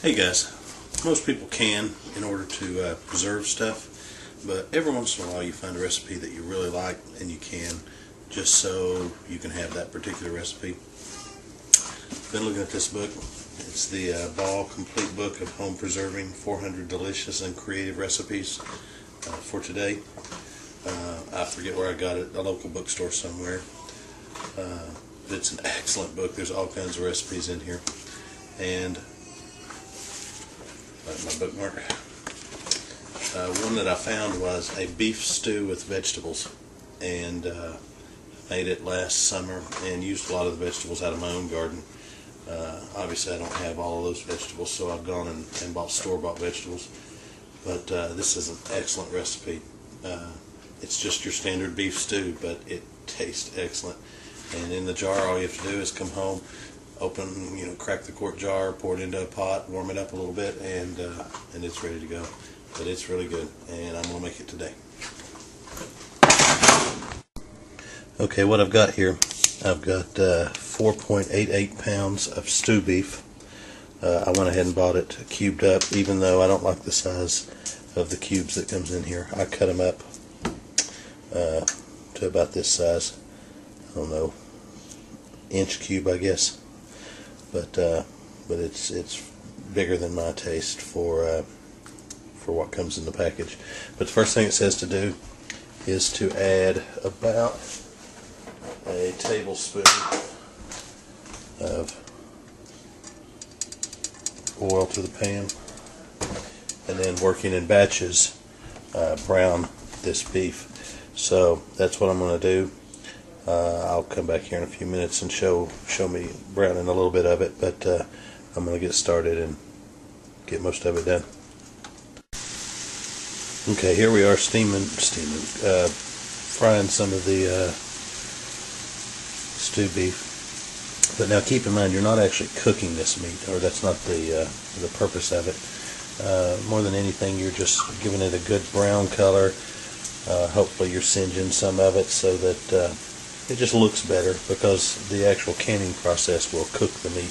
Hey guys, most people can in order to preserve stuff, but every once in a while you find a recipe that you really like and you can, just so you can have that particular recipe. Been looking at this book. It's the Ball Complete Book of Home Preserving 400 Delicious and Creative Recipes for today. I forget where I got it, a local bookstore somewhere. It's an excellent book. There's all kinds of recipes in here. And my bookmark. One that I found was a beef stew with vegetables, and made it last summer and used a lot of the vegetables out of my own garden. Obviously I don't have all of those vegetables, so I've gone and bought store-bought vegetables, but this is an excellent recipe. It's just your standard beef stew, but it tastes excellent. And in the jar, all you have to do is come home, open, crack the quart jar, pour it into a pot, warm it up a little bit, and it's ready to go. But it's really good, and I'm going to make it today. Okay, what I've got here, I've got 4.88 pounds of stew beef. I went ahead and bought it cubed up, even though I don't like the size of the cubes that comes in here. I cut them up to about this size. I don't know, inch cube, I guess. But it's bigger than my taste for what comes in the package. But the first thing it says to do is to add about a tablespoon of oil to the pan, and then working in batches, brown this beef. So that's what I'm going to do. I'll come back here in a few minutes and show me browning a little bit of it, but I'm going to get started and get most of it done. Okay, here we are frying some of the stew beef. But now keep in mind, you're not actually cooking this meat, or that's not the purpose of it. More than anything, you're just giving it a good brown color. Hopefully you're singeing some of it so that it just looks better, because the actual canning process will cook the meat.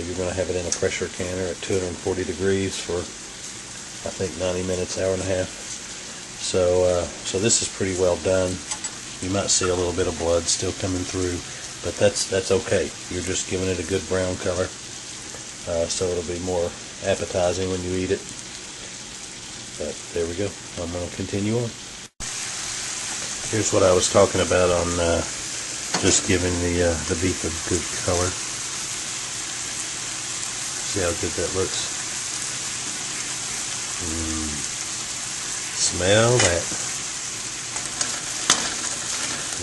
You're going to have it in a pressure canner at 240 degrees for, I think, 90 minutes, hour and a half. So this is pretty well done. You might see a little bit of blood still coming through, but that's okay. You're just giving it a good brown color, so it'll be more appetizing when you eat it. But there we go. I'm going to continue on. Here's what I was talking about on just giving the beef a good color. See how good that looks? Smell that.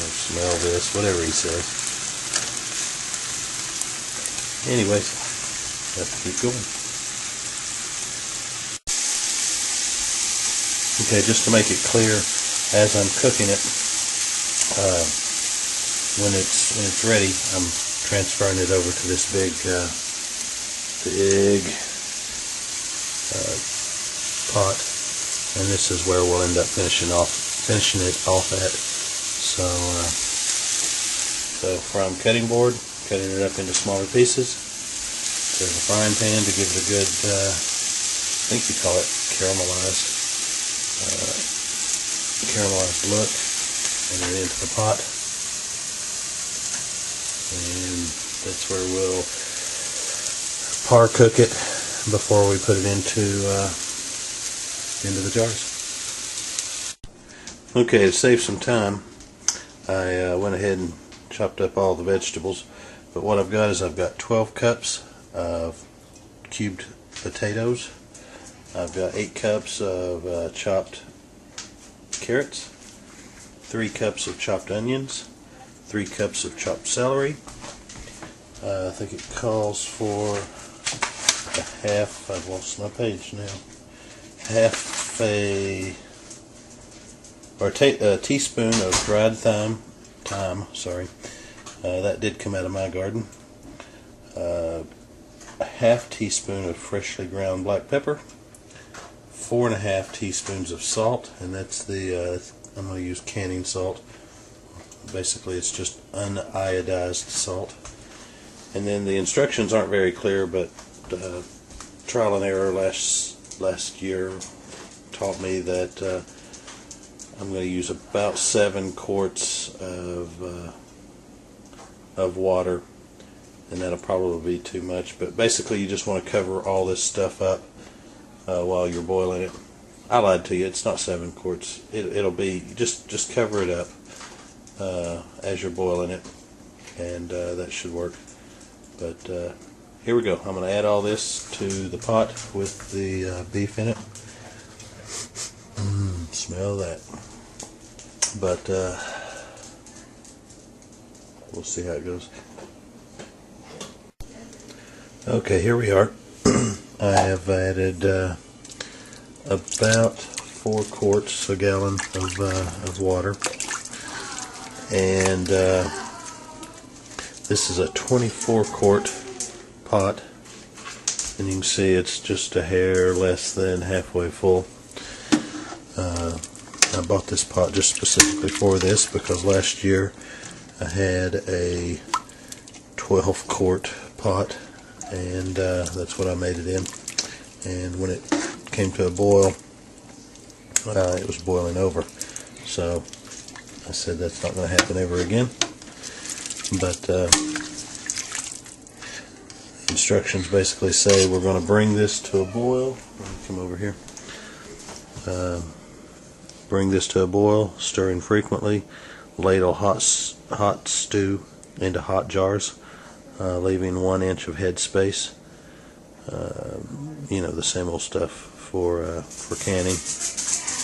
Or smell this, whatever he says. Anyways, let's keep going. Okay, just to make it clear, as I'm cooking it, when it's ready, I'm transferring it over to this big pot, and this is where we'll end up finishing it off at. So from cutting board, cutting it up into smaller pieces, to the frying pan to give it a good, I think you call it caramelized look, and then into the pot, and that's where we'll par cook it before we put it into the jars. Okay, to save some time, I went ahead and chopped up all the vegetables, but what I've got is 12 cups of cubed potatoes. I've got 8 cups of chopped carrots, 3 cups of chopped onions, 3 cups of chopped celery. I think it calls for a half, I've lost my page now, a teaspoon of dried thyme, that did come out of my garden. A half teaspoon of freshly ground black pepper, 4.5 teaspoons of salt, and that's I'm going to use canning salt. Basically it's just uniodized salt. And then the instructions aren't very clear, but trial and error last year taught me that I'm going to use about 7 quarts of water, and that'll probably be too much. But basically, you just want to cover all this stuff up while you're boiling it. I lied to you. It's not 7 quarts. It'll be just cover it up as you're boiling it, and that should work. But here we go. I'm going to add all this to the pot with the beef in it. Smell that. But we'll see how it goes. Okay, here we are. I have added about 4 quarts, a gallon of water, and this is a 24 quart pot, and you can see it's just a hair less than halfway full. I bought this pot just specifically for this because last year I had a 12 quart pot, and that's what I made it in. And when it came to a boil, it was boiling over. So I said that's not going to happen ever again. But instructions basically say we're going to bring this to a boil. Let me come over here. Bring this to a boil, stirring frequently. Ladle hot stew into hot jars, leaving 1 inch of head space. You know, the same old stuff for canning.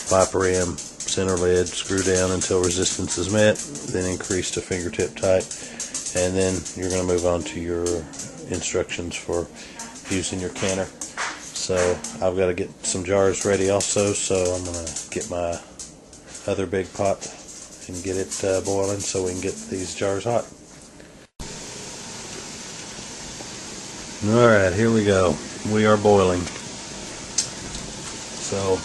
Pipe rim, center lid, screw down until resistance is met, then increase to fingertip tight, and then you're going to move on to your instructions for using your canner. So I've got to get some jars ready also, so I'm going to get my other big pot and get it boiling so we can get these jars hot. Alright, here we go. We are boiling. So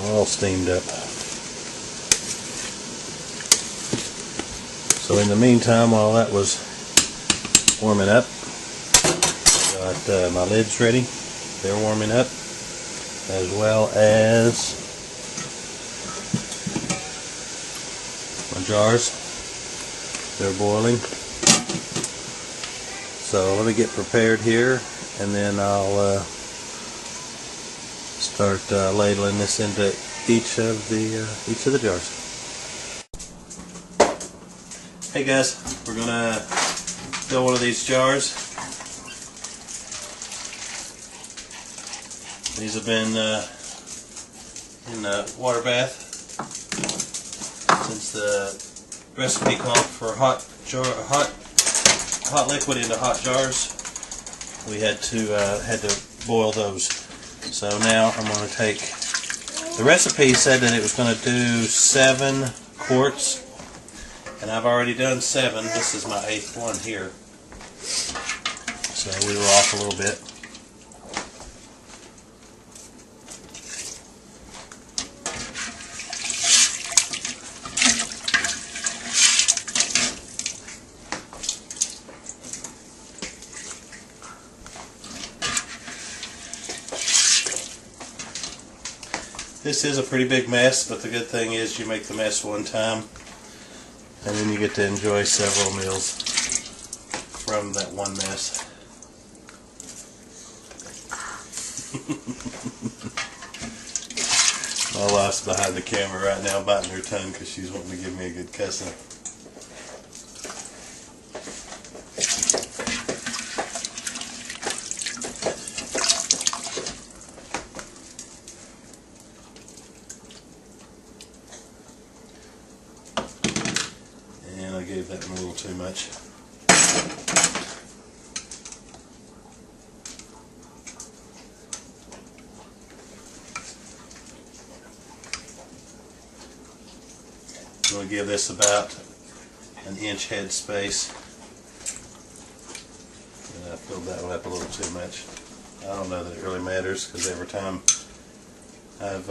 all steamed up. So in the meantime, while that was warming up, I got my lids ready. They're warming up, as well as my jars. They're boiling. So let me get prepared here, and then I'll start ladling this into each of the jars. Hey guys, we're gonna fill one of these jars. These have been in the water bath since the recipe called for hot liquid into hot jars. We had to boil those. So now I'm going to take, the recipe said that it was going to do 7 quarts, and I've already done 7. This is my 8th one here. So we were off a little bit. This is a pretty big mess, but the good thing is you make the mess one time, and then you get to enjoy several meals from that one mess. My wife's behind the camera right now biting her tongue because she's wanting to give me a good cussing. And I gave that one a little too much. I'm going to give this about an inch head space. And I filled that one up a little too much. I don't know that it really matters, because every time I've